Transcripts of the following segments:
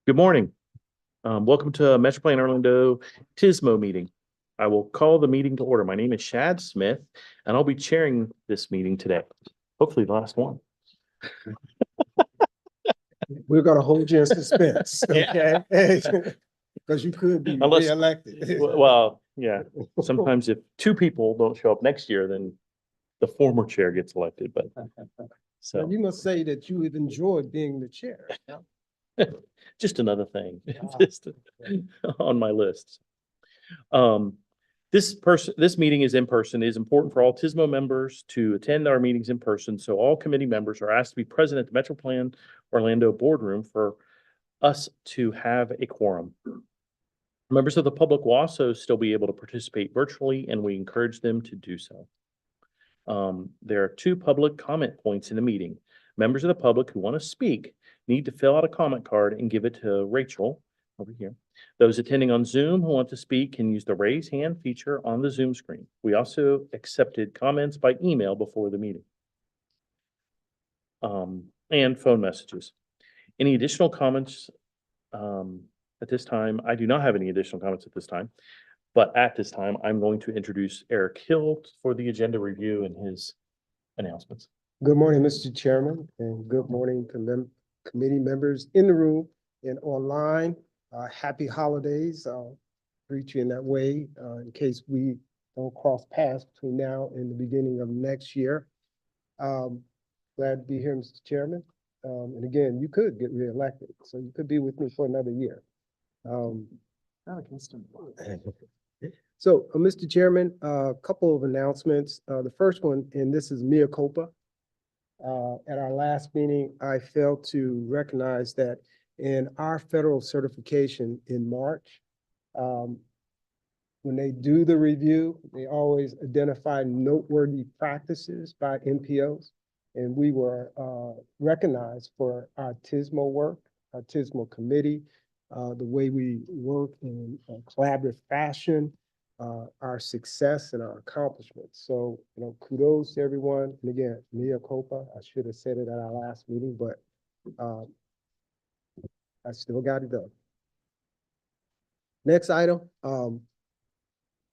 Good morning. Welcome to Metro Plan Orlando TSMO meeting. I will call the meeting to order. My name is Shad Smith, and I'll be chairing this meeting today. Hopefully the last one. We're gonna hold you in suspense, Yeah. okay? Because you could be Unless- reelected. Well, yeah, sometimes if two people don't show up next year, then the former chair gets elected, but So so you must say that you have enjoyed being the chair. just another thing Wow. just on my list. This meeting is in person. It is important for all TSMO members to attend our meetings in person. So all committee members are asked to be present at the Metro Plan Orlando boardroom for us to have a quorum. Members of the public will also still be able to participate virtually, and we encourage them to do so. There are two public comment points in the meeting. Members of the public who want to speak need to fill out a comment card and give it to Rachel over here. Those attending on Zoom who want to speak can use the raise hand feature on the Zoom screen. We also accepted comments by email before the meeting. And phone messages. Any additional comments at this time? I do not have any additional comments at this time. But at this time, I'm going to introduce Eric Hill for the agenda review and his announcements. Good morning, Mr. Chairman, and good morning to committee members in the room and online. Happy holidays. I'll greet you in that way in case we don't cross paths between now and the beginning of next year. Glad to be here, Mr. Chairman. And again, you could get reelected, so you could be with me for another year. Not against him. So, Mr. Chairman, a couple of announcements. The first one, and this is mea culpa. At our last meeting, I failed to recognize that in our federal certification in March, when they do the review, they always identify noteworthy practices by NPOs. And we were recognized for our TSMO work, our TSMO committee, the way we work in a collaborative fashion, our success and our accomplishments. So, kudos to everyone. And again, mea culpa. I should have said it at our last meeting, but I still got it done. Next item,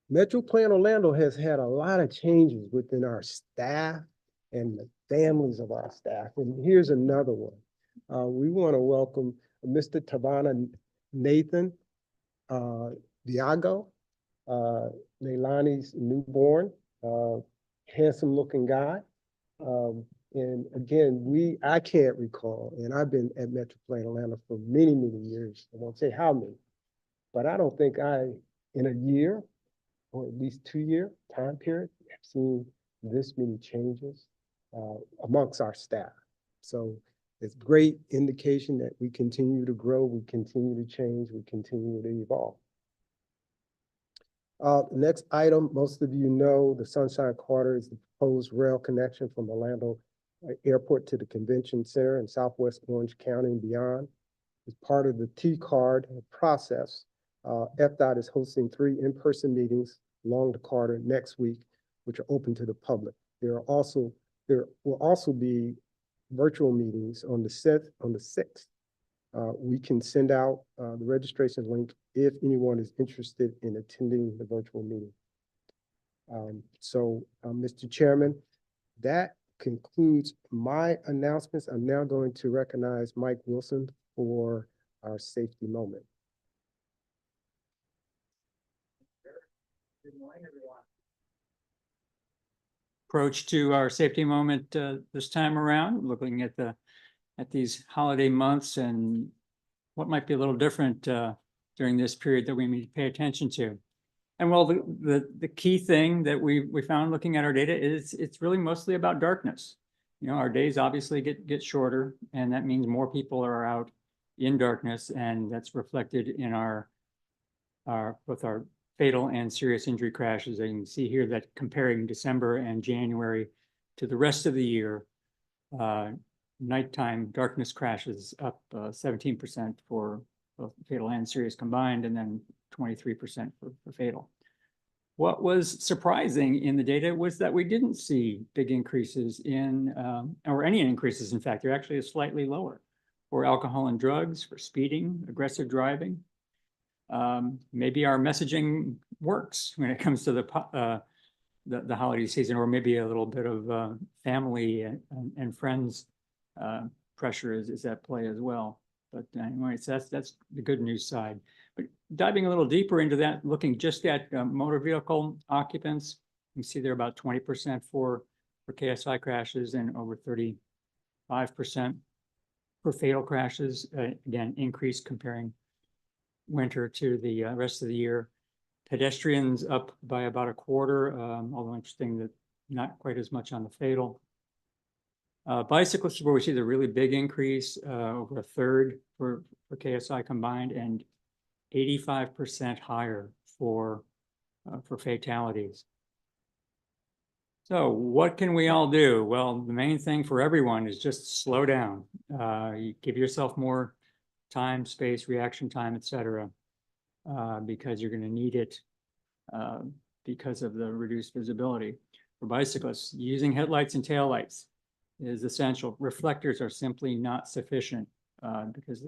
Metro Plan Orlando has had a lot of changes within our staff and the families of our staff. And here's another one. We want to welcome Mr. Tavana Nathan Diago, Leilani's newborn, handsome looking guy. And again, I can't recall, and I've been at Metro Plan Orlando for many, many years. I won't say how many, but I don't think in a year, or at least 2-year time period, have seen this many changes amongst our staff. So it's great indication that we continue to grow, we continue to change, we continue to evolve. Next item, most of you know, the Sunshine Quarter is the proposed rail connection from Orlando Airport to the Convention Center in Southwest Orange County and beyond. As part of the T-card process, FDOT is hosting 3 in-person meetings along the corridor next week, which are open to the public. There will also be virtual meetings on the 6th. We can send out the registration link if anyone is interested in attending the virtual meeting. Mr. Chairman, that concludes my announcements. I'm now going to recognize Mike Wilson for our safety moment. Good morning, everyone. Approach to our safety moment this time around, looking at these holiday months and what might be a little different during this period that we need to pay attention to. And well, the key thing that we found looking at our data is it's really mostly about darkness. Our days obviously get shorter, and that means more people are out in darkness, and that's reflected in both our fatal and serious injury crashes. And you can see here that comparing December and January to the rest of the year, nighttime darkness crashes up 17% for both fatal and serious combined, and then 23% for fatal. What was surprising in the data was that we didn't see big increases or any increases. In fact, they're actually slightly lower. for alcohol and drugs, for speeding, aggressive driving. Maybe our messaging works when it comes to the holiday season, or maybe a little bit of family and friends pressure is at play as well. But anyway, so that's the good news side. But diving a little deeper into that, looking just at motor vehicle occupants, you see they're about 20% for KSI crashes and over 35% for fatal crashes. Again, increase comparing winter to the rest of the year. Pedestrians up by about a quarter, although interesting that not quite as much on the fatal. Bicyclists where we see the really big increase, over a third for KSI combined, and 85% higher for fatalities. So what can we all do? Well, the main thing for everyone is just slow down. You give yourself more time, space, reaction time, etc., because you're going to need it because of the reduced visibility. For bicyclists, using headlights and taillights is essential. Reflectors are simply not sufficient because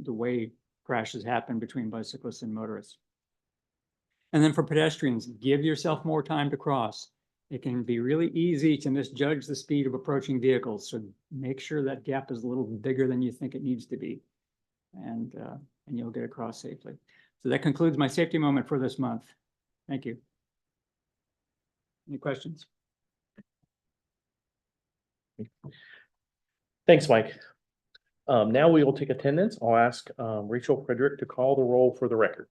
the way crashes happen between bicyclists and motorists. And then for pedestrians, give yourself more time to cross. It can be really easy to misjudge the speed of approaching vehicles. So make sure that gap is a little bigger than you think it needs to be. And you'll get across safely. So that concludes my safety moment for this month. Thank you. Any questions? Thanks, Mike. Now we will take attendance. I'll ask Rachel Frederick to call the roll for the record.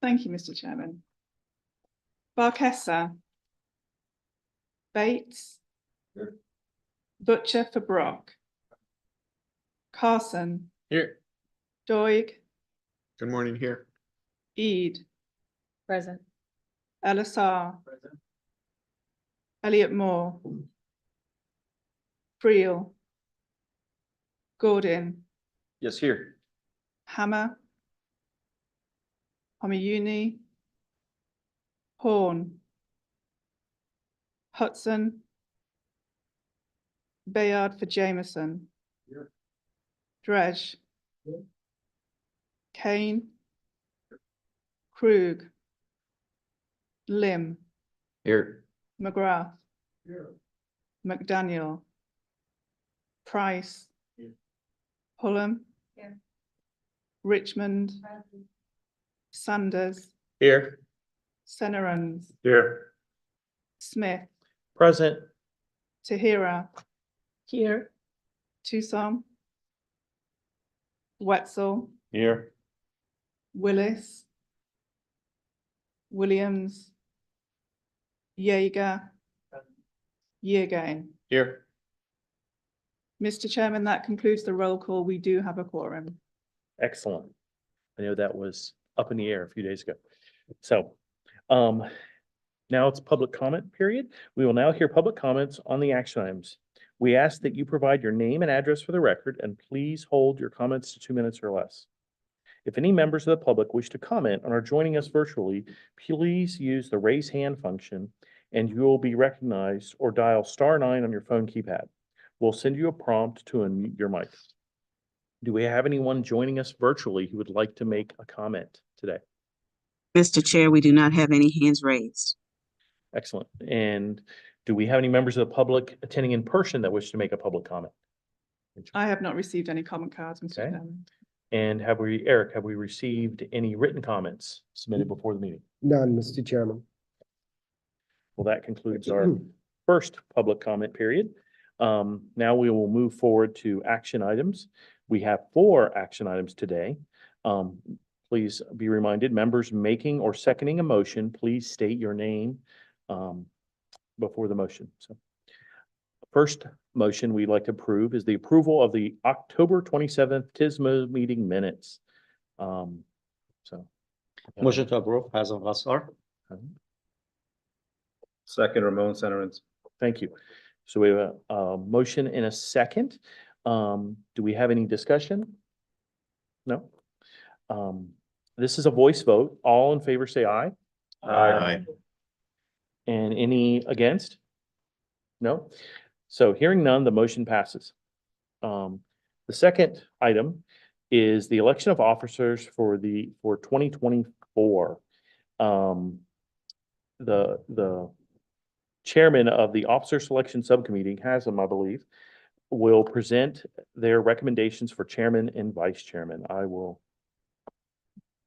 Thank you, Mr. Chairman. Barkessa. Bates. Here. Butcher for Brock. Carson. Here. Doig. Good morning here. Eid. Present. Elisar. Elliott Moore. Friel. Gordon. Yes, here. Hammer. Homayuni. Horn. Hudson. Bayard for Jameson. Here. Dredge. Here. Kane. Krug. Lim. Here. McGrath. Here. McDaniel. Price. Here. Pullum. Here. Richmond. Sanders. Here. Senerans. Here. Smith. Present. Tahira. Here. Tucson. Wetzel. Here. Willis. Williams. Yeager. Yeargain. Here. Mr. Chairman, that concludes the roll call. We do have a quorum. Excellent. I know that was up in the air a few days ago. So, now it's public comment period. We will now hear public comments on the action items. We ask that you provide your name and address for the record, and please hold your comments to 2 minutes or less. If any members of the public wish to comment and are joining us virtually, please use the raise hand function and you will be recognized, or dial *9 on your phone keypad. We'll send you a prompt to unmute your mic. Do we have anyone joining us virtually who would like to make a comment today? Mr. Chair, we do not have any hands raised. Excellent. And do we have any members of the public attending in person that wish to make a public comment? I have not received any comment cards, Mr. Okay. Chairman. And Eric, have we received any written comments submitted before the meeting? None, Mr. Chairman. Well, that concludes our first public comment period. Now we will move forward to action items. We have 4 action items today. Please be reminded, members making or seconding a motion, please state your name before the motion. So, first motion we'd like to approve is the approval of the October 27th TSMO meeting minutes. Motion to approve, Hazel Vassar. Second, Ramon Centerans. Thank you. So we have a motion and a second. Do we have any discussion? No? This is a voice vote. All in favor, say aye. Aye. And any against? No? So hearing none, the motion passes. The The second item is the election of officers for 2024. The chairman of the Officer Selection Subcommittee, Haslam, I believe, will present their recommendations for chairman and vice chairman. I will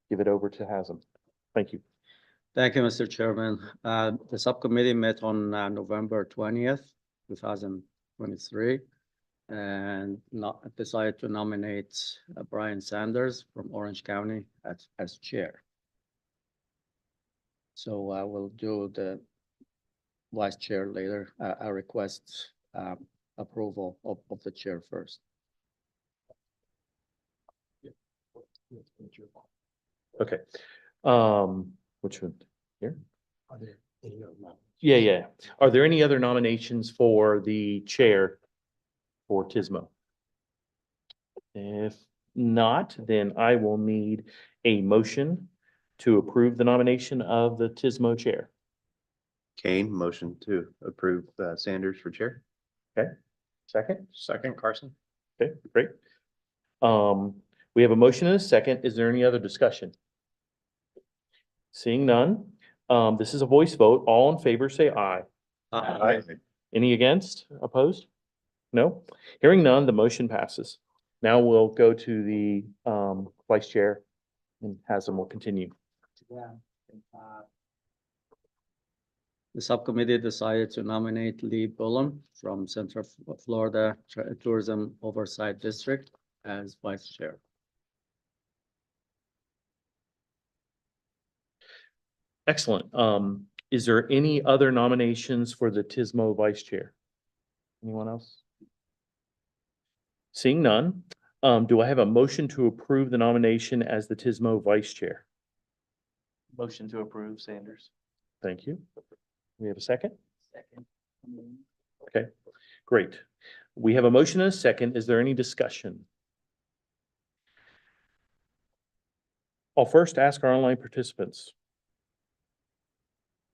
give it over to Haslam. Thank you. Thank you, Mr. Chairman. The subcommittee met on November 20th, 2023, and decided to nominate Brian Sanders from Orange County as chair. So I will do the vice chair later. I request approval of the chair first. Okay. Which one? Here? Are there any other nominations? Yeah. Are there any other nominations for the chair for TSMO? If not, then I will need a motion to approve the nomination of the TSMO chair. Kane, motion to approve Sanders for chair. Second? Second, Carson. Okay, great. We have a motion and a second. Is there any other discussion? Seeing none, this is a voice vote. All in favor, say aye. Aye. Any against, opposed? No? Hearing none, the motion passes. Now we'll go to the vice chair and Haslam will continue. The subcommittee decided to nominate Lee Bullen from Central Florida Tourism Oversight District as vice chair. Excellent. Is there any other nominations for the TSMO vice chair? Anyone else? Seeing none, do I have a motion to approve the nomination as the TSMO vice chair? Motion to approve Sanders. Thank you. We have a second? Second. Okay, great. We have a motion and a second. Is there any discussion? I'll first ask our online participants.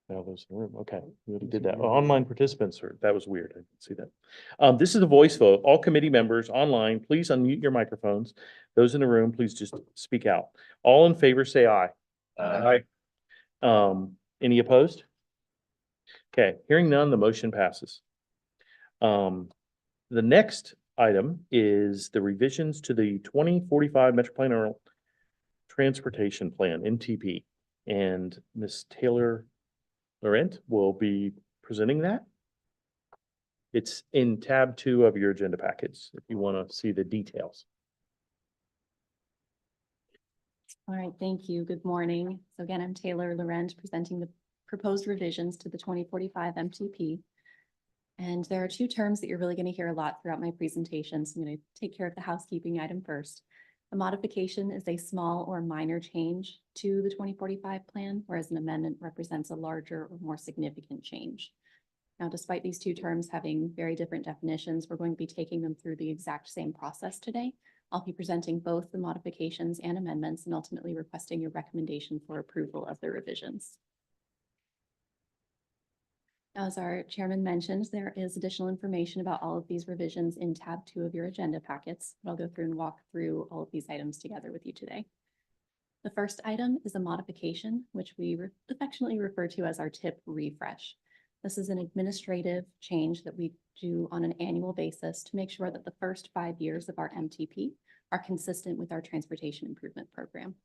Now those in the room. Okay, we already did that. Online participants, that was weird. I didn't see that. This is a voice vote. All committee members online, please unmute your microphones. Those in the room, please just speak out. All in favor, say aye. Aye. Any opposed? Okay, hearing none, the motion passes. The next item is the revisions to the 2045 Metropolitan Transportation Plan, MTP. And Ms. Taylor Laurent will be presenting that. It's in tab 2 of your agenda packets if you want to see the details. All right, thank you. Good morning. So again, I'm Taylor Laurent presenting the proposed revisions to the 2045 MTP. And there are two terms that you're really going to hear a lot throughout my presentation. So I'm going to take care of the housekeeping item first. A modification is a small or minor change to the 2045 plan, whereas an amendment represents a larger or more significant change. Now, despite these two terms having very different definitions, we're going to be taking them through the exact same process today. I'll be presenting both the modifications and amendments and ultimately requesting your recommendation for approval of the revisions. As our chairman mentioned, there is additional information about all of these revisions in tab 2 of your agenda packets. I'll go through and walk through all of these items together with you today. The first item is a modification, which we affectionately refer to as our tip refresh. This is an administrative change that we do on an annual basis to make sure that the first 5 years of our MTP are consistent with our transportation improvement program.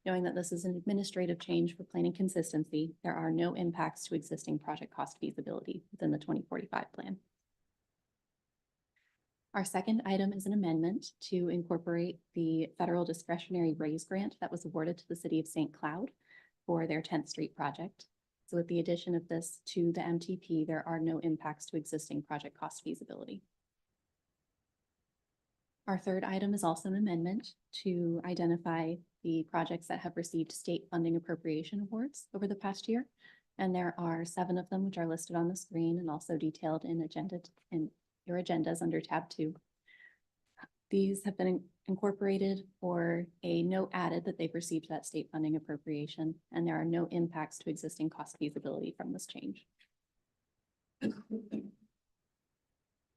Knowing that this is an administrative change for planning consistency, there are no impacts to existing project cost feasibility within the 2045 plan. Our second item is an amendment to incorporate the federal discretionary raise grant that was awarded to the city of St. Cloud for their 10th Street project. So with the addition of this to the MTP, there are no impacts to existing project cost feasibility. Our third item is also an amendment to identify the projects that have received state funding appropriation awards over the past year. And there are 7 of them, which are listed on the screen and also detailed in your agendas under tab 2. These have been incorporated or a note added that they've received that state funding appropriation, and there are no impacts to existing cost feasibility from this change.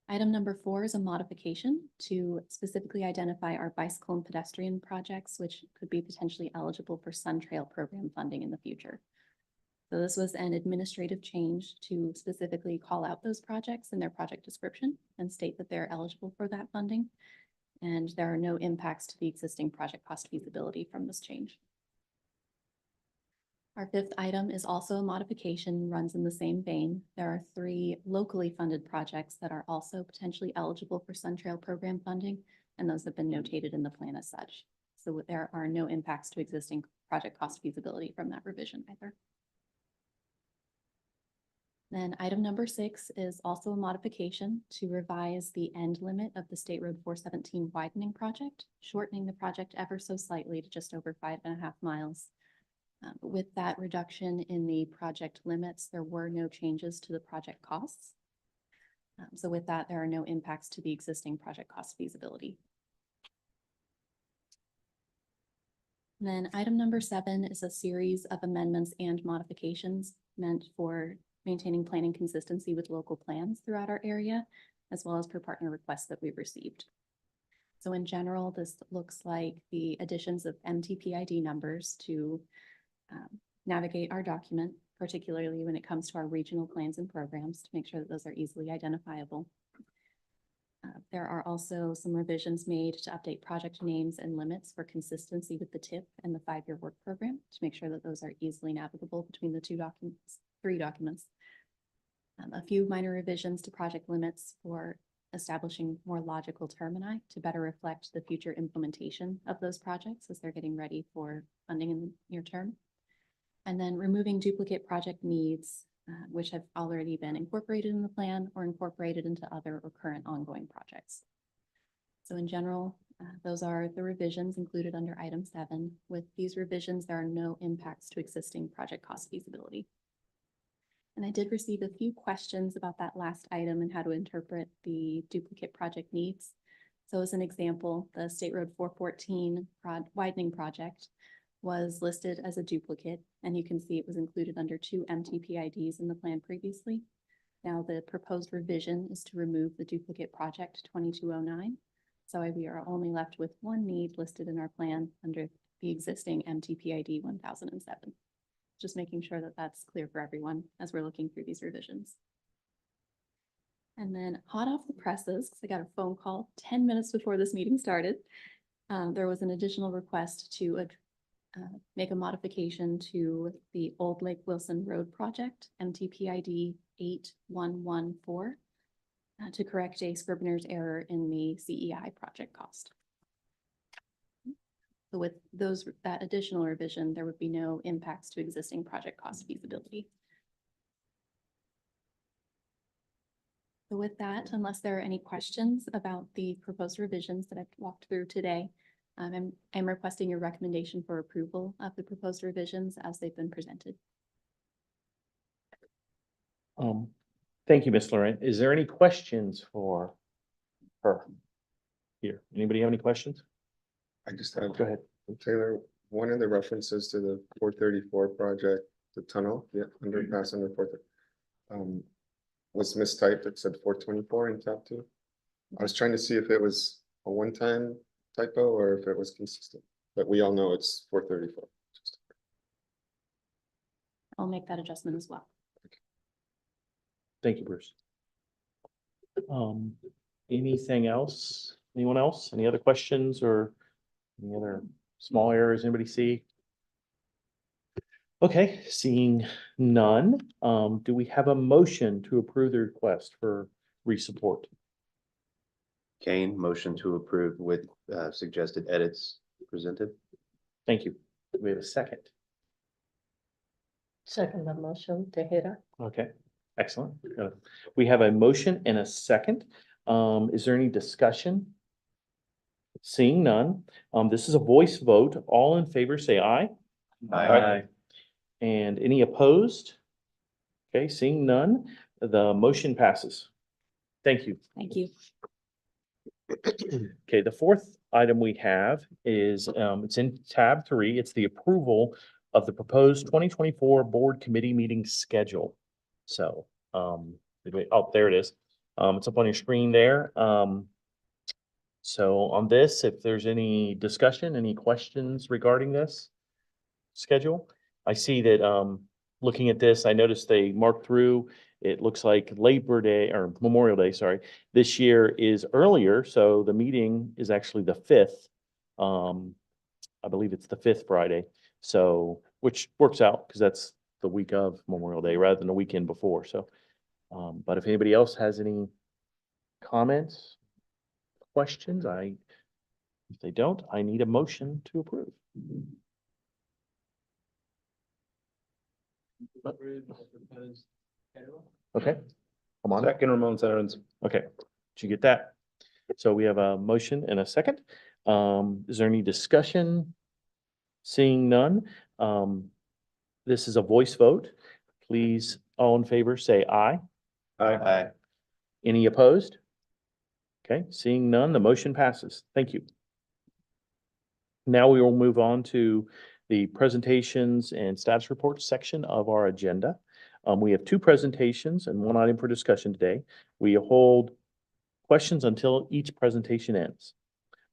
Item number 4 is a modification to specifically identify our bicycle and pedestrian projects, which could be potentially eligible for Sun Trail program funding in the future. So this was an administrative change to specifically call out those projects in their project description and state that they're eligible for that funding. And there are no impacts to the existing project cost feasibility from this change. Our 5th item is also a modification, runs in the same vein. There are 3 locally funded projects that are also potentially eligible for Sun Trail program funding, and those have been notated in the plan as such. So there are no impacts to existing project cost feasibility from that revision either. Then item number 6 is also a modification to revise the end limit of the State Road 417 widening project, shortening the project ever so slightly to just over 5.5 miles. With that reduction in the project limits, there were no changes to the project costs. So with that, there are no impacts to the existing project cost feasibility. And then item number 7 is a series of amendments and modifications meant for maintaining planning consistency with local plans throughout our area, as well as per partner requests that we've received. So in general, this looks like the additions of MTPID numbers to navigate our document, particularly when it comes to our regional plans and programs, to make sure that those are easily identifiable. There are also some revisions made to update project names and limits for consistency with the TIP and the 5-year work program to make sure that those are easily navigable between the 3 documents. A few minor revisions to project limits for establishing more logical termini to better reflect the future implementation of those projects as they're getting ready for funding in the near term. And then removing duplicate project needs, which have already been incorporated in the plan or incorporated into other or current ongoing projects. So in general, those are the revisions included under item 7. With these revisions, there are no impacts to existing project cost feasibility. And I did receive a few questions about that last item and how to interpret the duplicate project needs. So as an example, the State Road 414 widening project was listed as a duplicate, and you can see it was included under 2 MTPIDs in the plan previously. Now the proposed revision is to remove the duplicate project 2209. So we are only left with 1 need listed in our plan under the existing MTPID 1007. Just making sure that that's clear for everyone as we're looking through these revisions. And then hot off the presses, because I got a phone call 10 minutes before this meeting started, there was an additional request to make a modification to the Old Lake Wilson Road project, MTPID 8114, to correct a Scrivener's error in the CEI project cost. So with that additional revision, there would be no impacts to existing project cost feasibility. So with that, unless there are any questions about the proposed revisions that I've walked through today, I'm requesting your recommendation for approval of the proposed revisions as they've been presented. Thank you, Ms. Laurent. Is there any questions for her here? Anybody have any questions? I just have, Go ahead. Taylor, one of the references to the 434 project, the tunnel, underpass under 430, was mistyped. It said 424 in tab 2. I was trying to see if it was a one-time typo or if it was consistent, but we all know it's 434. I'll make that adjustment as well. Thank you, Bruce. Anything else? Anyone else? Any other questions or any other small errors anybody see? Okay, seeing none, do we have a motion to approve the request for resupport? Kane, motion to approve with suggested edits presented. Thank you. Do we have a second? Second the motion, Tejeda. Okay, excellent. We have a motion and a second. Is there any discussion? Seeing none, this is a voice vote. All in favor, say aye. Aye. And any opposed? Okay, seeing none, the motion passes. Thank you. Thank you. Okay, the 4th item we have is, it's in tab 3. It's the approval of the proposed 2024 board committee meeting schedule. So, oh, there it is. It's up on your screen there. So on this, if there's any discussion, any questions regarding this schedule? I see that, looking at this, I noticed they marked through, it looks like Labor Day or Memorial Day, sorry, this year is earlier, so the meeting is actually the 5th. I believe it's the 5th Friday, so, which works out because that's the week of Memorial Day rather than the weekend before, so. But if anybody else has any comments, questions, if they don't, I need a motion to approve. Okay, come on. Second, Ramon Sarans. Okay, did you get that? So we have a motion and a second. Is there any discussion? Seeing none, this is a voice vote. Please, all in favor, say aye. Aye. Any opposed? Okay, seeing none, the motion passes. Thank you. Now we will move on to the presentations and status reports section of our agenda. We have 2 presentations and 1 item for discussion today. We hold questions until each presentation ends.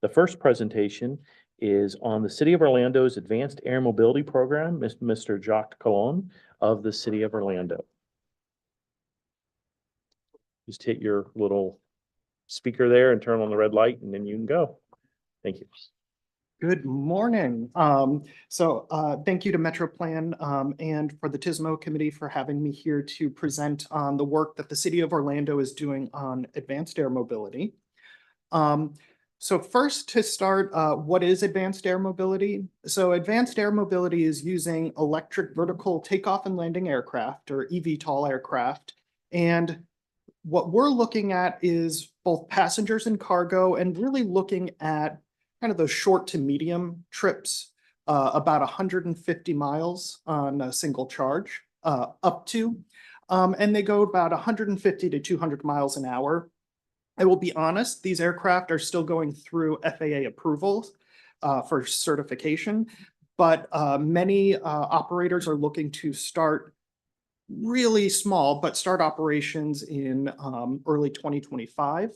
The first presentation is on the City of Orlando's Advanced Air Mobility Program, Mr. Jacques Colon of the City of Orlando. Just hit your little speaker there and turn on the red light and then you can go. Thank you. Good morning. Thank you to MetroPlan and for the TSMO committee for having me here to present on the work that the City of Orlando is doing on advanced air mobility. So first to start, what is advanced air mobility? So advanced air mobility is using electric vertical takeoff and landing aircraft, or eVTOL aircraft. And what we're looking at is both passengers and cargo, and really looking at kind of those short to medium trips, about 150 miles on a single charge, up to, and they go about 150 to 200 miles an hour. I will be honest, these aircraft are still going through FAA approvals for certification, but many operators are looking to start really small, but start operations in early 2025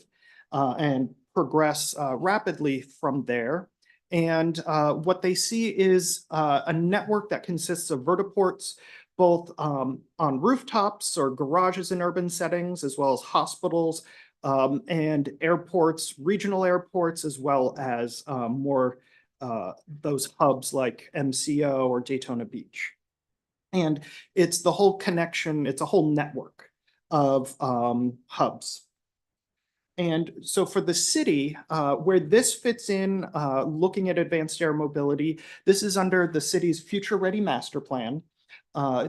and progress rapidly from there. And what they see is a network that consists of vertiports, both on rooftops or garages in urban settings, as well as hospitals and airports, regional airports, as well as more those hubs like MCO or Daytona Beach. And it's the whole connection, it's a whole network of hubs. And so for the city, where this fits in, looking at advanced air mobility, this is under the city's Future Ready Master Plan.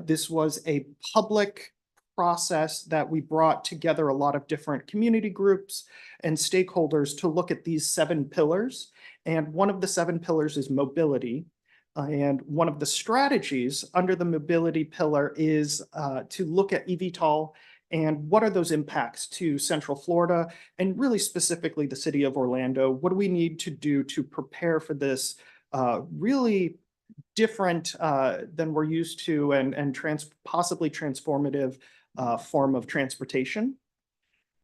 This was a public process that we brought together a lot of different community groups and stakeholders to look at these 7 pillars. And one of the 7 pillars is mobility. And one of the strategies under the mobility pillar is to look at eVTOL and what are those impacts to Central Florida and really specifically the city of Orlando. What do we need to do to prepare for this really different than we're used to and possibly transformative form of transportation?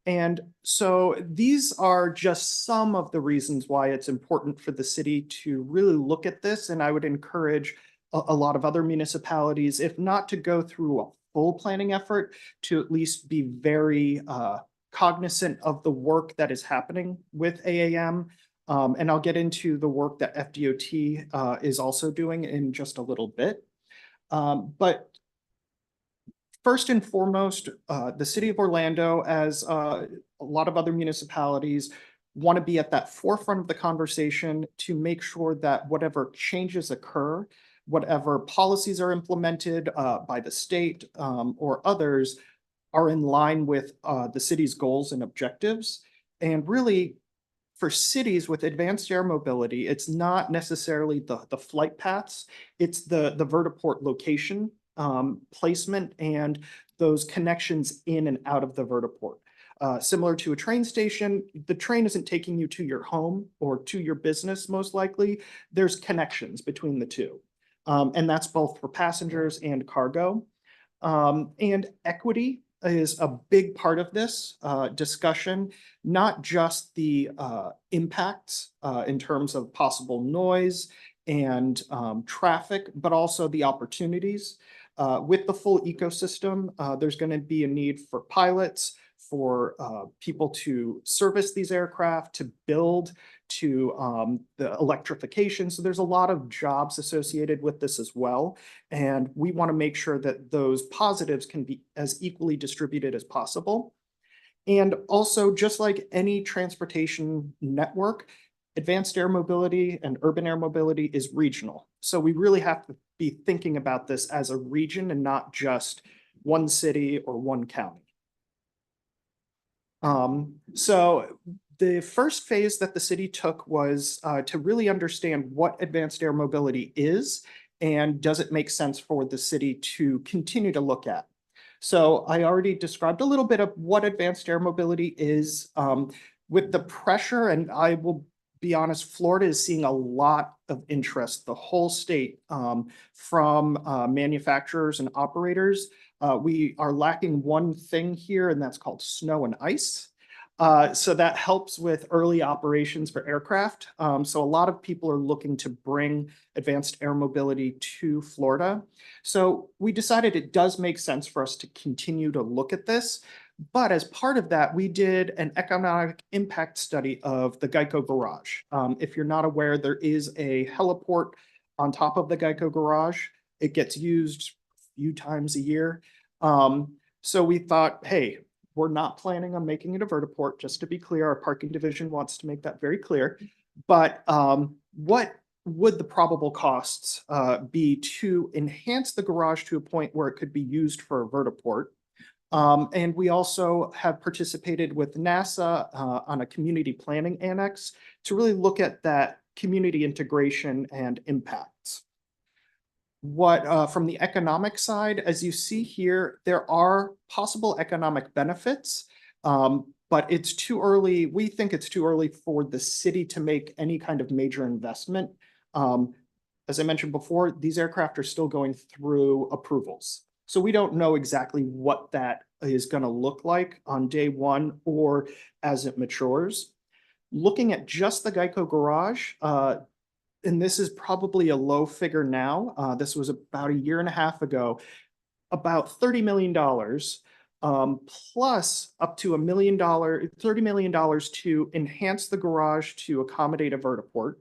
And so these are just some of the reasons why it's important for the city to really look at this. And I would encourage a lot of other municipalities, if not to go through a full planning effort, to at least be very cognizant of the work that is happening with AAM. And I'll get into the work that FDOT is also doing in just a little bit. But first and foremost, the city of Orlando, as a lot of other municipalities, want to be at that forefront of the conversation to make sure that whatever changes occur, whatever policies are implemented by the state or others are in line with the city's goals and objectives. And really, for cities with advanced air mobility, it's not necessarily the flight paths, it's the vertiport location, placement, and those connections in and out of the vertiport. Similar to a train station, the train isn't taking you to your home or to your business, most likely. There's connections between the two. And that's both for passengers and cargo. And equity is a big part of this discussion, not just the impacts in terms of possible noise and traffic, but also the opportunities. With the full ecosystem, there's going to be a need for pilots, for people to service these aircraft, to build, to the electrification. So there's a lot of jobs associated with this as well. And we want to make sure that those positives can be as equally distributed as possible. And also, just like any transportation network, advanced air mobility and urban air mobility is regional. So we really have to be thinking about this as a region and not just one city or one county. So the first phase that the city took was to really understand what advanced air mobility is and does it make sense for the city to continue to look at. So I already described a little bit of what advanced air mobility is. With the pressure, and I will be honest, Florida is seeing a lot of interest, the whole state, from manufacturers and operators. We are lacking one thing here, and that's called snow and ice. So that helps with early operations for aircraft. So a lot of people are looking to bring advanced air mobility to Florida. So we decided it does make sense for us to continue to look at this. But as part of that, we did an economic impact study of the Geico Garage. If you're not aware, there is a heliport on top of the Geico Garage. It gets used a few times a year. So we thought, hey, we're not planning on making it a vertiport, just to be clear. Our parking division wants to make that very clear. But what would the probable costs be to enhance the garage to a point where it could be used for a vertiport? And we also have participated with NASA on a community planning annex to really look at that community integration and impacts. What from the economic side, as you see here, there are possible economic benefits, but it's too early. We think it's too early for the city to make any kind of major investment. As I mentioned before, these aircraft are still going through approvals. So we don't know exactly what that is going to look like on day one or as it matures. Looking at just the Geico Garage, and this is probably a low figure now. This was about a year and a half ago, about $30 million, plus up to $1 million, $30 million to enhance the garage to accommodate a vertiport,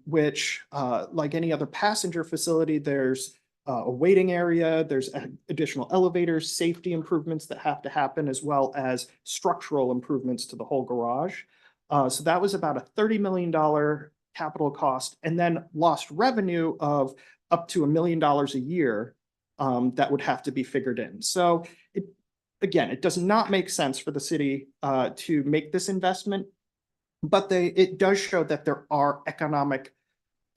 which, like any other passenger facility, there's a waiting area, there's additional elevators, safety improvements that have to happen, as well as structural improvements to the whole garage. So that was about a $30 million capital cost, and then lost revenue of up to $1 million a year that would have to be figured in. So again, it does not make sense for the city to make this investment, but it does show that there are economic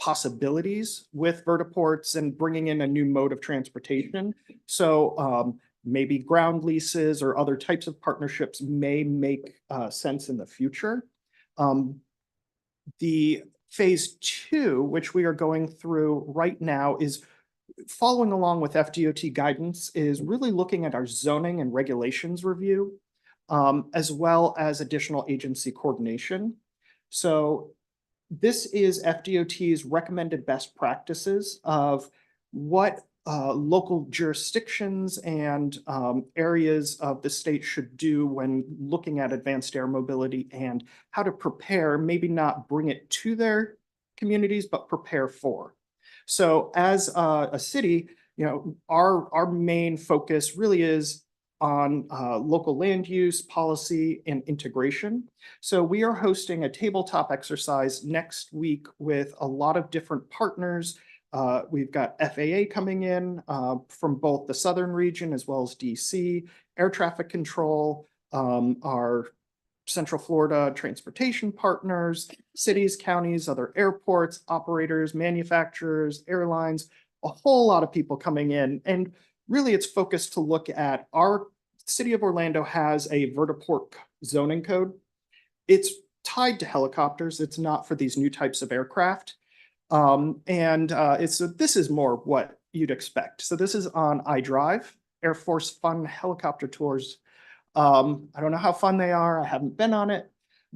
possibilities with vertiports and bringing in a new mode of transportation. So maybe ground leases or other types of partnerships may make sense in the future. The phase 2, which we are going through right now, is following along with FDOT guidance, is really looking at our zoning and regulations review, as well as additional agency coordination. So this is FDOT's recommended best practices of what local jurisdictions and areas of the state should do when looking at advanced air mobility and how to prepare, maybe not bring it to their communities, but prepare for. So as a city, our main focus really is on local land use, policy, and integration. So we are hosting a tabletop exercise next week with a lot of different partners. We've got FAA coming in from both the southern region as well as DC, air traffic control, our Central Florida transportation partners, cities, counties, other airports, operators, manufacturers, airlines, a whole lot of people coming in. And really, it's focused to look at our city of Orlando has a vertiport zoning code. It's tied to helicopters. It's not for these new types of aircraft. This is more what you'd expect. So this is on iDrive. Air Force Fun helicopter tours. I don't know how fun they are. I haven't been on it.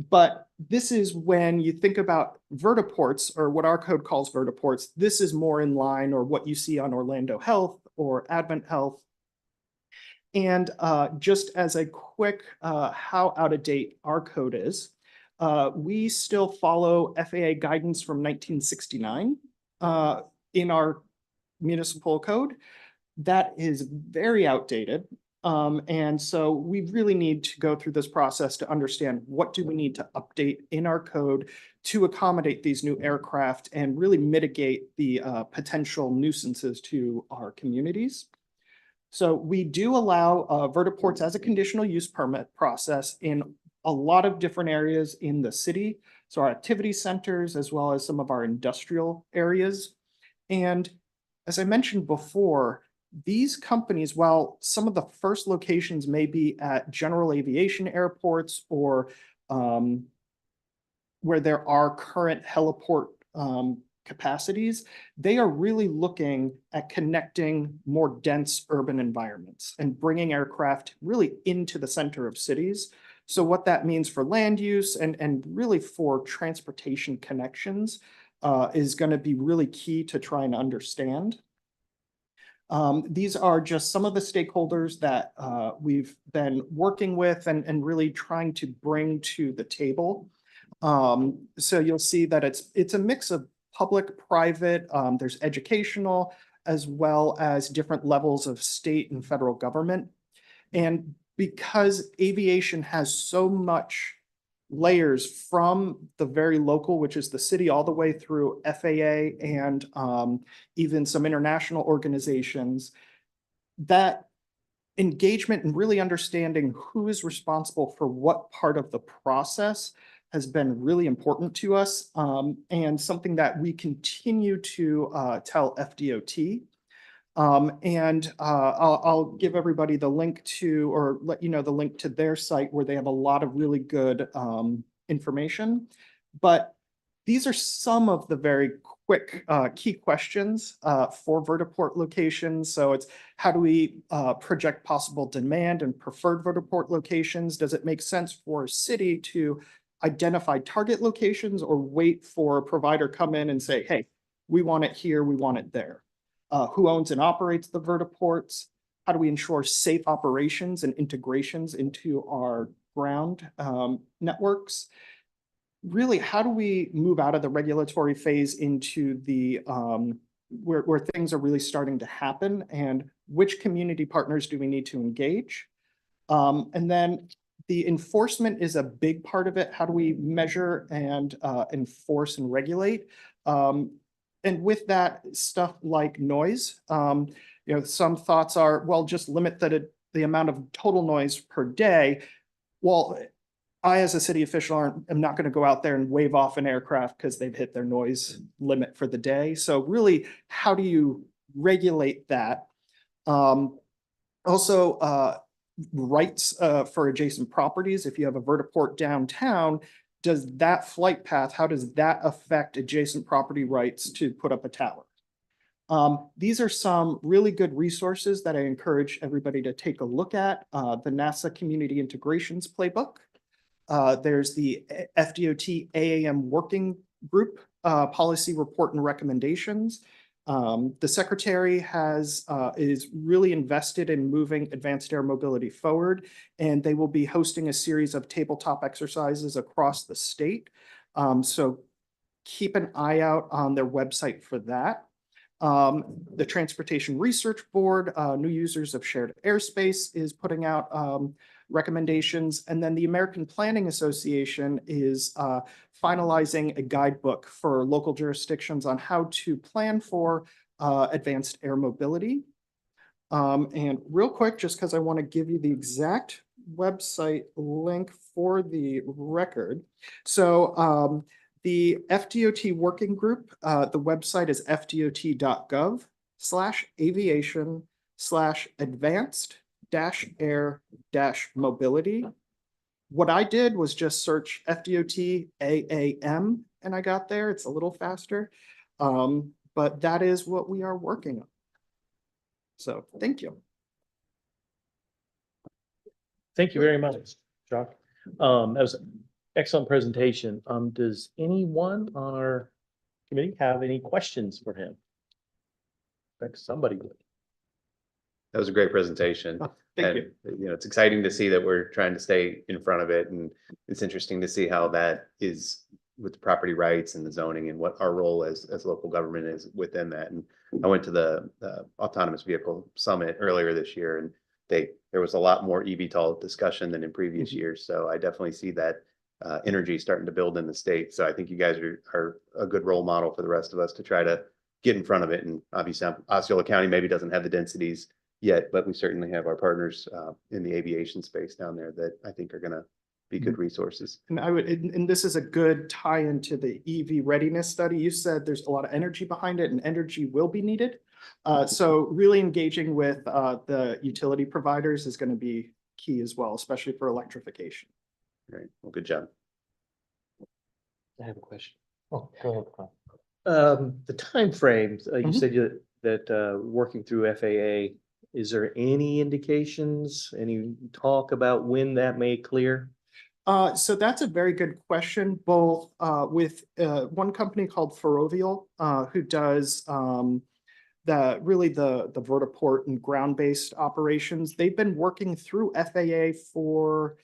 But this is when you think about vertiports, or what our code calls vertiports. This is more in line, or what you see on Orlando Health or Advent Health. And just as a quick how out of date our code is, we still follow FAA guidance from 1969 in our municipal code. That is very outdated. And so we really need to go through this process to understand what do we need to update in our code to accommodate these new aircraft and really mitigate the potential nuisances to our communities. So we do allow vertiports as a conditional use permit process in a lot of different areas in the city. So our activity centers, as well as some of our industrial areas. And as I mentioned before, these companies, while some of the first locations may be at general aviation airports or where there are current heliport capacities, they are really looking at connecting more dense urban environments and bringing aircraft really into the center of cities. So what that means for land use and really for transportation connections is going to be really key to try and understand. These are just some of the stakeholders that we've been working with and really trying to bring to the table. So you'll see that it's a mix of public, private, there's educational, as well as different levels of state and federal government. And because aviation has so much layers from the very local, which is the city, all the way through FAA and even some international organizations, that engagement and really understanding who is responsible for what part of the process has been really important to us, and something that we continue to tell FDOT. I'll give everybody the link to, or let you know the link to their site, where they have a lot of really good information. But these are some of the very quick key questions for vertiport locations. So it's, how do we project possible demand and preferred vertiport locations? Does it make sense for a city to identify target locations, or wait for a provider come in and say, hey, we want it here, we want it there? Who owns and operates the vertiports? How do we ensure safe operations and integrations into our ground networks? Really, how do we move out of the regulatory phase into the where things are really starting to happen, and which community partners do we need to engage? And then the enforcement is a big part of it. How do we measure and enforce and regulate? And with that, stuff like noise, some thoughts are, well, just limit the amount of total noise per day. Well, I, as a city official, am not going to go out there and wave off an aircraft because they've hit their noise limit for the day. So really, how do you regulate that? Also, rights for adjacent properties. If you have a vertiport downtown, does that flight path, how does that affect adjacent property rights to put up a tower? These are some really good resources that I encourage everybody to take a look at. The NASA Community Integrations Playbook. There's the FDOT AAM Working Group Policy Report and Recommendations. The Secretary is really invested in moving advanced air mobility forward, and they will be hosting a series of tabletop exercises across the state. So keep an eye out on their website for that. The Transportation Research Board, New Users of Shared Airspace, is putting out recommendations. And then the American Planning Association is finalizing a guidebook for local jurisdictions on how to plan for advanced air mobility. And real quick, just because I want to give you the exact website link for the record. So the FDOT Working Group, the website is fdot.gov/aviation/advanced-air-mobility. What I did was just search FDOT AAM and I got there. It's a little faster, but that is what we are working on. So thank you. Thank you very much, Jock. That was an excellent presentation. Does anyone on our committee have any questions for him? Like somebody would. That was a great presentation. Thank you. And, you know, it's exciting to see that we're trying to stay in front of it, and it's interesting to see how that is with the property rights and the zoning and what our role as local government is within that. And I went to the autonomous vehicle summit earlier this year, and there was a lot more eVTOL discussion than in previous years. So I definitely see that energy starting to build in the state. So I think you guys are a good role model for the rest of us to try to get in front of it. And obviously Osceola County maybe doesn't have the densities yet, but we certainly have our partners in the aviation space down there that I think are going to be good resources. And and this is a good tie into the EV readiness study. You said there's a lot of energy behind it and energy will be needed. So really engaging with the utility providers is going to be key as well, especially for electrification. Great. Well, good job. I have a question. Oh, go ahead. The timeframes, you Mhm. said that working through FAA, is there any indications, any talk about when that may clear? So that's a very good question, both with one company called Ferrovial, who does the vertiport and ground-based operations. They've been working through FAA for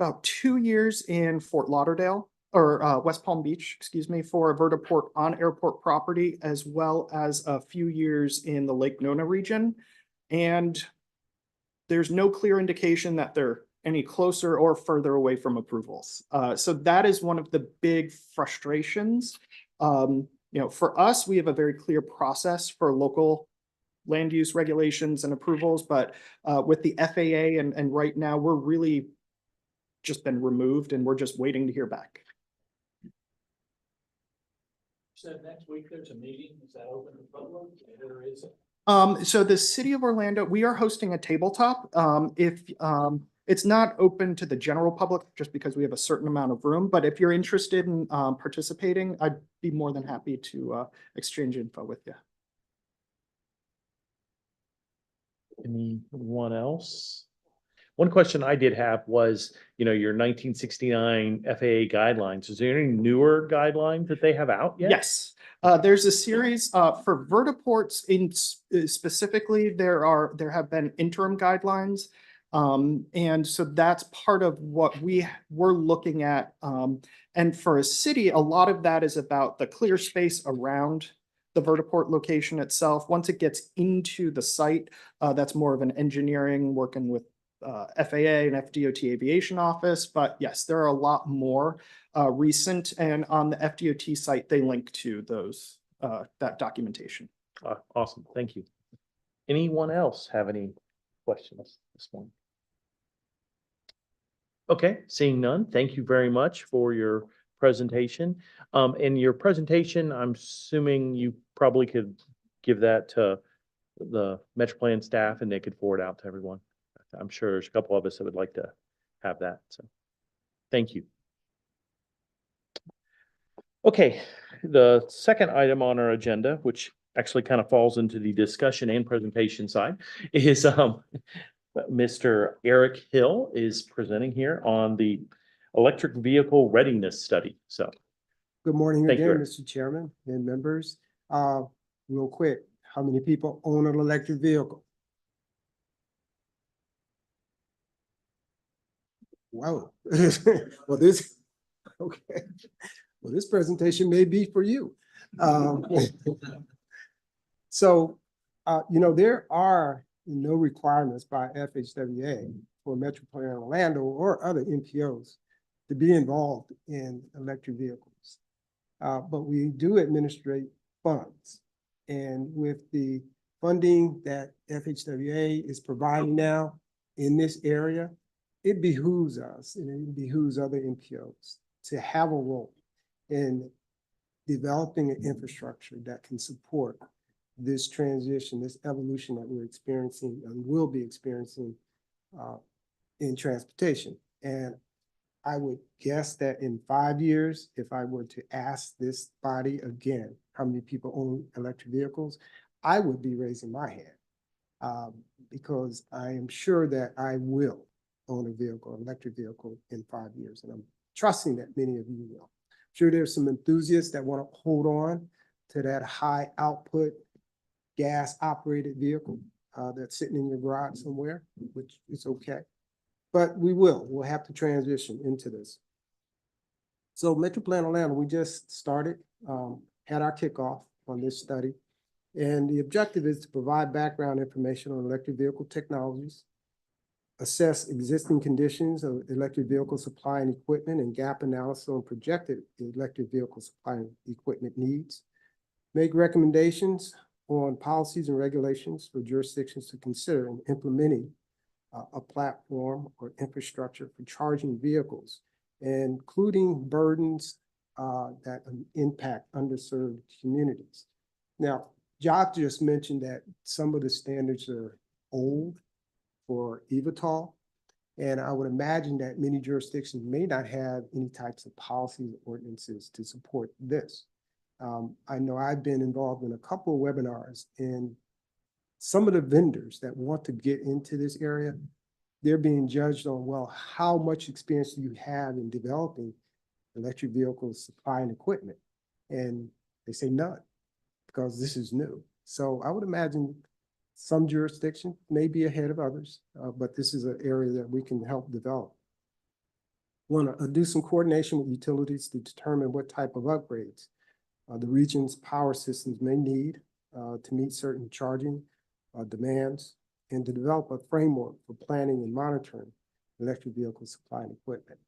about 2 years in Fort Lauderdale or West Palm Beach, excuse me, for a vertiport on airport property, as well as a few years in the Lake Nona region. And there's no clear indication that they're any closer or further away from approvals. So that is one of the big frustrations. For us, we have a very clear process for local land use regulations and approvals, but with the FAA and right now, we're really just been removed and we're just waiting to hear back. Said next week there's a meeting. Is that open to public or is it? So the city of Orlando, we are hosting a tabletop. If it's not open to the general public just because we have a certain amount of room, but if you're interested in participating, I'd be more than happy to exchange info with you. Anyone else? One question I did have was, your 1969 FAA guidelines. Is there any newer guidelines that they have out yet? Yes, there's a series for vertiports specifically. There have been interim guidelines, and so that's part of what we're looking at. And for a city, a lot of that is about the clear space around the vertiport location itself. Once it gets into the site, that's more of an engineering working with FAA and FDOT Aviation Office. But yes, there are a lot more recent, and on the FDOT site, they link to those that documentation. Awesome. Thank you. Anyone else have any questions this morning? Okay, seeing none, thank you very much for your presentation. In your presentation, I'm assuming you probably could give that to the Metro Plan staff and they could forward out to everyone. I'm sure there's a couple of us that would like to have that. So thank you. Okay, the second item on our agenda, which actually kind of falls into the discussion and presentation side, is Mr. Eric Hill is presenting here on the electric vehicle readiness study. So Good morning Thank you, again, Eric. Mr. Chairman and members. Real quick, how many people own an electric vehicle? Wow. Well, okay. Well, this presentation may be for you. So, there are no requirements by FHWA for Metro Plan Orlando or other MPOs to be involved in electric vehicles. But we do administrate funds. And with the funding that FHWA is providing now in this area, it behooves us and it behooves other MPOs to have a role in developing an infrastructure that can support this transition, this evolution that we're experiencing and will be experiencing in transportation. And I would guess that in 5 years, if I were to ask this body again, how many people own electric vehicles, I would be raising my hand because I am sure that I will own a vehicle, an electric vehicle in 5 years. And I'm trusting that many of you will. Sure, there's some enthusiasts that want to hold on to that high output gas operated vehicle that's sitting in your garage somewhere, which is okay. But we'll have to transition into this. So Metro Plan Orlando, we just started, had our kickoff on this study. And the objective is to provide background information on electric vehicle technologies, assess existing conditions of electric vehicle supply and equipment and gap analysis on projected electric vehicle supply and equipment needs, make recommendations on policies and regulations for jurisdictions to consider in implementing a platform or infrastructure for charging vehicles, including burdens that impact underserved communities. Now, Jock just mentioned that some of the standards are old for eVTOL, and I would imagine that many jurisdictions may not have any types of policies or ordinances to support this. I know I've been involved in a couple of webinars, and some of the vendors that want to get into this area, they're being judged on, well, how much experience do you have in developing electric vehicle supply and equipment? And they say none, because this is new. So I would imagine some jurisdictions may be ahead of others, but this is an area that we can help develop. Want to do some coordination with utilities to determine what type of upgrades the region's power systems may need to meet certain charging demands, and to develop a framework for planning and monitoring electric vehicle supply and equipment.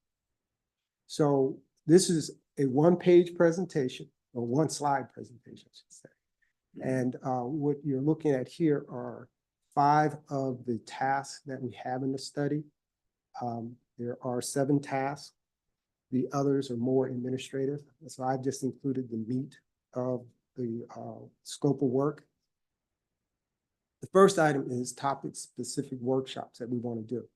So this is a one-page presentation, or one-slide presentation, I should say. And what you're looking at here are 5 of the tasks that we have in the study. There are 7 tasks. The others are more administrative. So I've just included the meat of the scope of work. The first item is topic-specific workshops that we want to do.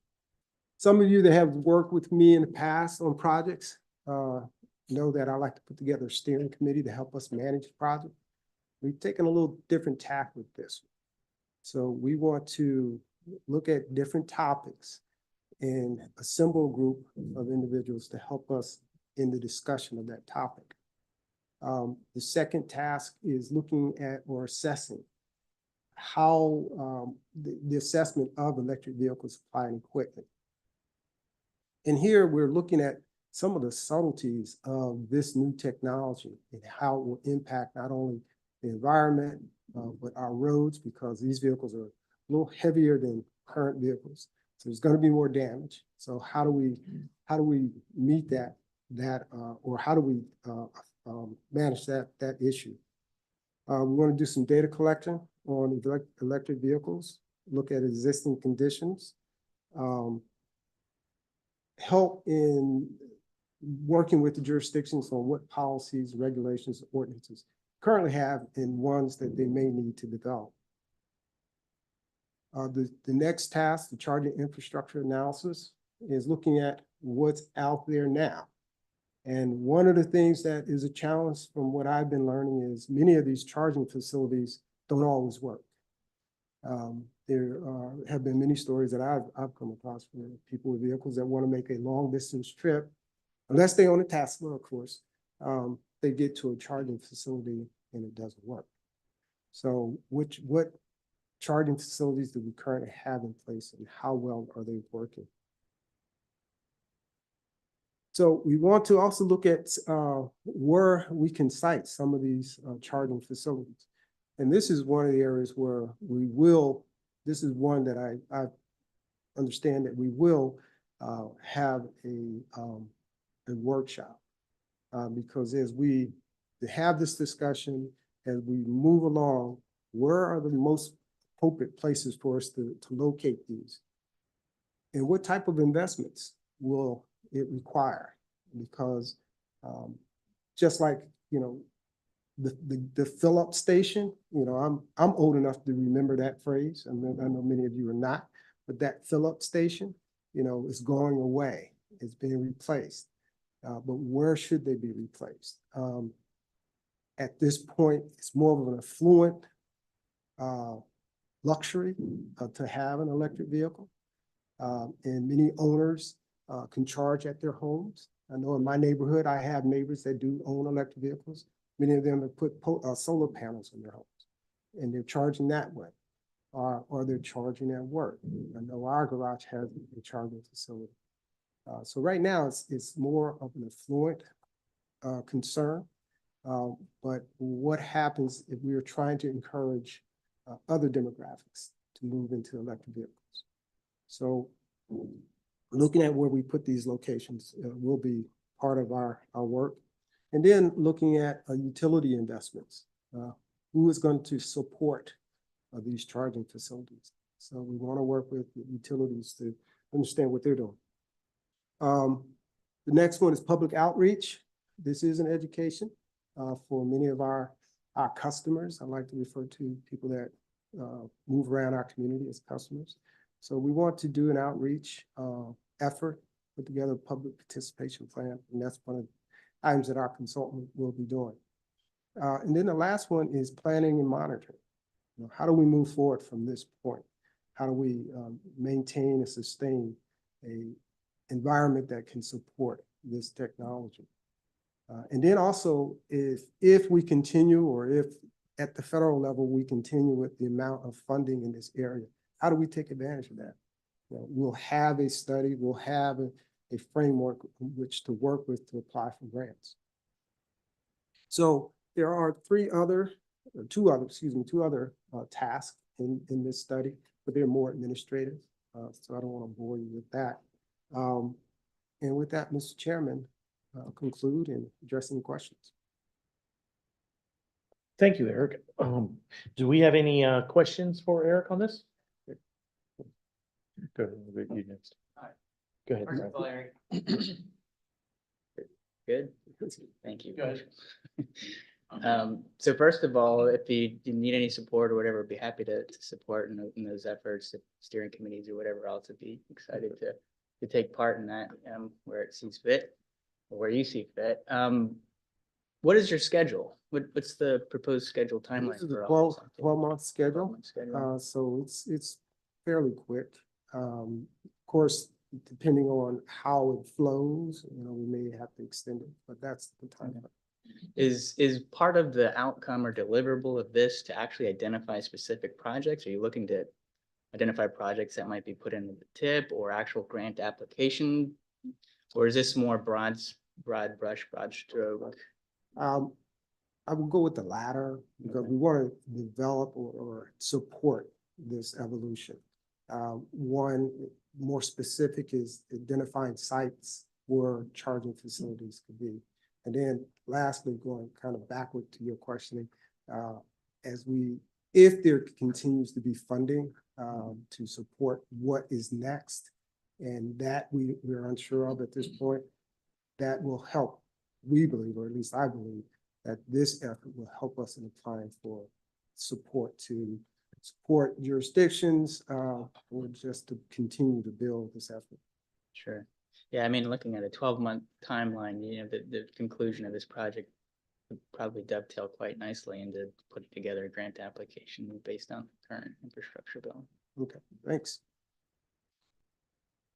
Some of you that have worked with me in the past on projects know that I like to put together a steering committee to help us manage the project. We've taken a little different tack with this. So we want to look at different topics and assemble a group of individuals to help us in the discussion of that topic. The second task is looking at or assessing how the assessment of electric vehicle supply and equipment. And here we're looking at some of the subtleties of this new technology and how it will impact not only the environment, but our roads, because these vehicles are a little heavier than current vehicles. So there's going to be more damage. So how do we meet that or how do we manage that issue? We want to do some data collection on electric vehicles, look at existing conditions, help in working with the jurisdictions on what policies, regulations, ordinances currently have and ones that they may need to develop. The next task, the charging infrastructure analysis, is looking at what's out there now. And one of the things that is a challenge from what I've been learning is many of these charging facilities don't always work. There have been many stories that I've come across from people with vehicles that want to make a long distance trip, unless they own a Tesla, of course. They get to a charging facility and it doesn't work. So what charging facilities do we currently have in place and how well are they working? So we want to also look at where we can site some of these charging facilities. And this is one of the areas where this is one that I understand that we will have a workshop. Because as we have this discussion, as we move along, where are the most appropriate places for us to locate these? And what type of investments will it require? Because just like, the fill-up station, I'm old enough to remember that phrase. I know many of you are not, but that fill-up station, is going away. It's being replaced. But where should they be replaced? At this point, it's more of an affluent luxury to have an electric vehicle. And many owners can charge at their homes. I know in my neighborhood, I have neighbors that do own electric vehicles. Many of them have put solar panels on their homes, and they're charging that way, or they're charging at work. I know our garage has a charging facility. So right now, it's more of an affluent concern. But what happens if we are trying to encourage other demographics to move into electric vehicles? So looking at where we put these locations will be part of our work. And then looking at utility investments. Who is going to support these charging facilities? So we want to work with the utilities to understand what they're doing. The next one is public outreach. This is an education for many of our customers. I like to refer to people that move around our community as customers. So we want to do an outreach effort, put together a public participation plan, and that's one of the items that our consultant will be doing. And then the last one is planning and monitoring. You know, how do we move forward from this point? How do we maintain and sustain an environment that can support this technology? And then also, if we continue, or if at the federal level we continue with the amount of funding in this area, how do we take advantage of that? You know, we'll have a study, we'll have a framework in which to work with to apply for grants. So there are two other tasks in this study, but they're more administrative. So I don't want to bore you with that. And with that, Mr. Chairman, I'll conclude and address any questions. Thank you, Eric. Do we have any questions for Eric on this? Go ahead, we'll go to you next. Go ahead. First of all, Eric. Good, thank you. Go ahead. So first of all, if you need any support or whatever, I'd be happy to support in those efforts, steering committees or whatever else, I'd be excited to take part in that, where it sees fit, or where you see fit. What is your schedule? What's the proposed schedule timeline? This is a for all this? 12-month schedule. 12-month schedule. So it's fairly quick. Of course, depending on how it flows, you know, we may have to extend it, but that's the time. Is part of the outcome or deliverable of this to actually identify specific projects? Are you looking to identify projects that might be put into the tip or actual grant application? Or is this more broad stroke? I would go with the latter, because we want to develop or support this evolution. One more specific is identifying sites where charging facilities could be. And then lastly, going kind of backward to your questioning, if there continues to be funding to support what is next, and that we're unsure of at this point, that will help, we believe, or at least I believe, that this effort will help us in applying for support to support jurisdictions, or just to continue to build this effort. Sure. Yeah, I mean, looking at a 12-month timeline, you know, the conclusion of this project would probably dovetail quite nicely into putting together a grant application based on the current infrastructure bill. Okay, thanks.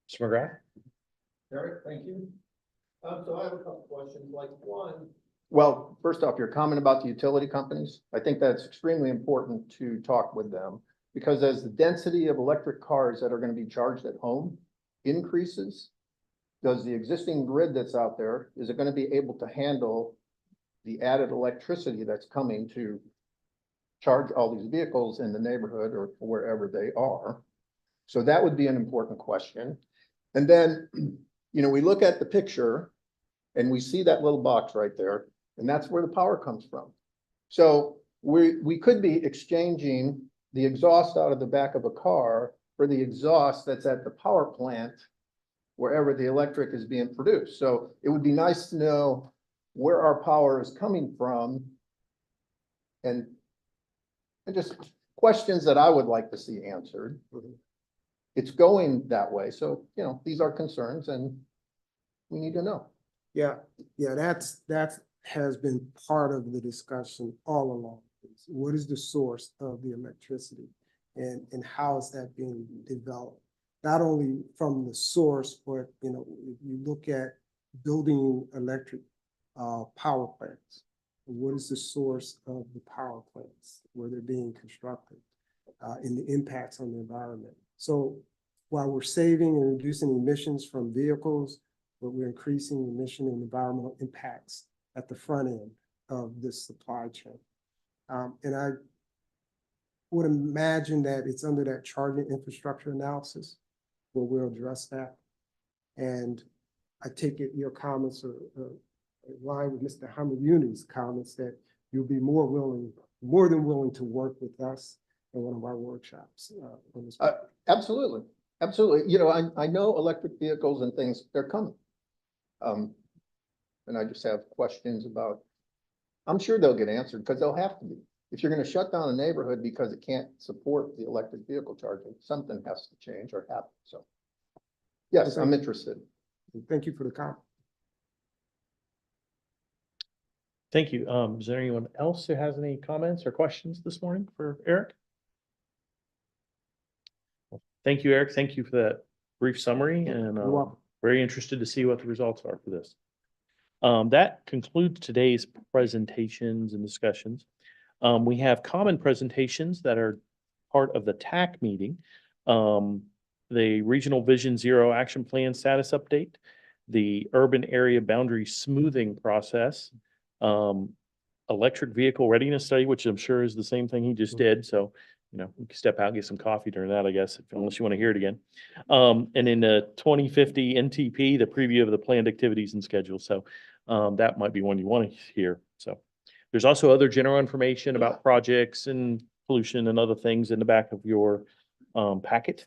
Mr. McGrath? Eric, thank you. So I have a couple questions, like one. Well, first off, your comment about the utility companies, I think that's extremely important to talk with them, because as the density of electric cars that are going to be charged at home increases, does the existing grid that's out there, is it going to be able to handle the added electricity that's coming to charge all these vehicles in the neighborhood or wherever they are? So that would be an important question. And then, you know, we look at the picture and we see that little box right there, and that's where the power comes from. So we could be exchanging the exhaust out of the back of a car for the exhaust that's at the power plant wherever the electric is being produced. So it would be nice to know where our power is coming from, and just questions that I would like to see answered. It's going that way. So, you know, these are concerns and we need to know. Yeah, that has been part of the discussion all along. What is the source of the electricity, and how is that being developed? not only from the source, but, you know, if you look at building electric power plants, what is the source of the power plants, where they're being constructed, and the impacts on the environment. So while we're saving and reducing emissions from vehicles, but we're increasing emission and environmental impacts at the front end of this supply chain. And I would imagine that it's under that charging infrastructure analysis where we'll address that. And I take it your comments are in line with Mr. Hamayuni's comments that you'll be more than willing to work with us in one of our workshops. On this. Absolutely, absolutely. You know, I know electric vehicles and things, they're coming. And I just have questions about, I'm sure they'll get answered because they'll have to be. If you're going to shut down a neighborhood because it can't support the electric vehicle charging, something has to change or happen. So yes, I'm interested. Thank you for the comment. Thank you. Is there anyone else who has any comments or questions this morning for Eric? Thank you, Eric. Thank you for that brief summary, and You're welcome. very interested to see what the results are for this. That concludes today's presentations and discussions. We have common presentations that are part of the TAC meeting. The Regional Vision Zero Action Plan status update, the urban area boundary smoothing process, electric vehicle readiness study, which I'm sure is the same thing he just did. So, you know, you can step out and get some coffee during that, I guess, unless you want to hear it again. And in the 2050 NTP, the preview of the planned activities and schedule. So that might be one you want to hear. So there's also other general information about projects and pollution and other things in the back of your packet.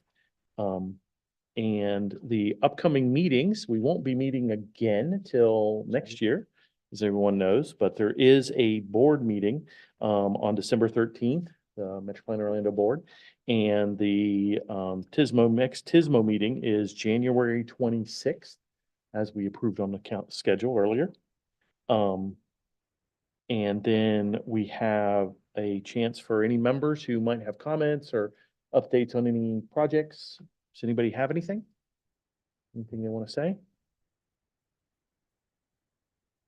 And the upcoming meetings, we won't be meeting again till next year, as everyone knows, but there is a board meeting on December 13th, the Metro Plan Orlando Board. And the next TSMO meeting is January 26th, as we approved on the schedule earlier. And then we have a chance for any members who might have comments or updates on any projects. Does anybody have anything? Anything they want to say?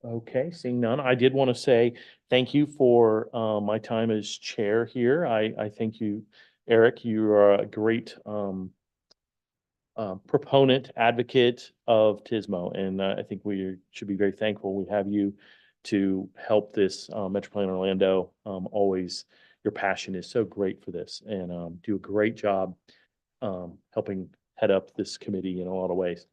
Okay, seeing none, I did want to say thank you for my time as chair here. I thank you, Eric. You are a great proponent, advocate of TSMO, and I think we should be very thankful we have you to help this Metro Plan Orlando. Always, your passion is so great for this, and do a great job helping head up this committee in a lot of ways.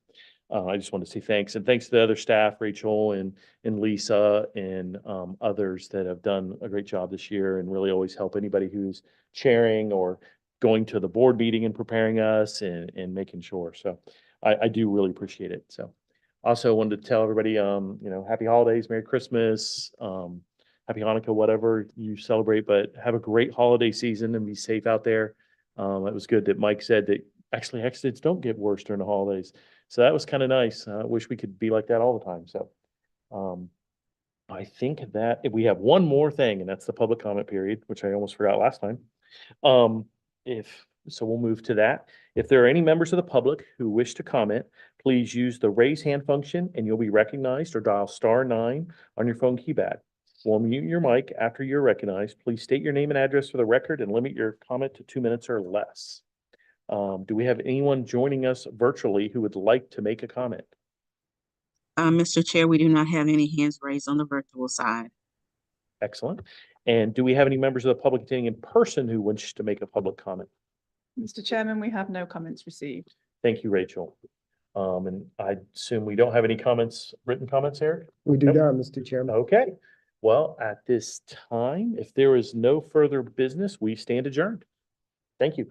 I just want to say thanks, and thanks to the other staff, Rachel and Lisa and others that have done a great job this year and really always help anybody who's chairing or going to the board meeting and preparing us and making sure. So I do really appreciate it. So also wanted to tell everybody, you know, happy holidays, Merry Christmas, happy Hanukkah, whatever you celebrate, but have a great holiday season and be safe out there. It was good that Mike said that actually accidents don't get worse during the holidays. So that was kind of nice. I wish we could be like that all the time. So I think that if we have one more thing, and that's the public comment period, which I almost forgot last time. So we'll move to that. If there are any members of the public who wish to comment, please use the raise hand function and you'll be recognized, or dial *9 on your phone keypad. We'll mute your mic after you're recognized. Please state your name and address for the record and limit your comment to 2 minutes or less. Do we have anyone joining us virtually who would like to make a comment? Mr. Chair, we do not have any hands raised on the virtual side. Excellent. And do we have any members of the public attending in person who wish to make a public comment? Mr. Chairman, we have no comments received. Thank you, Rachel. And I assume we don't have any comments, written comments, Eric? We do Nope. not, Mr. Chairman. Okay. Well, at this time, if there is no further business, we stand adjourned. Thank you.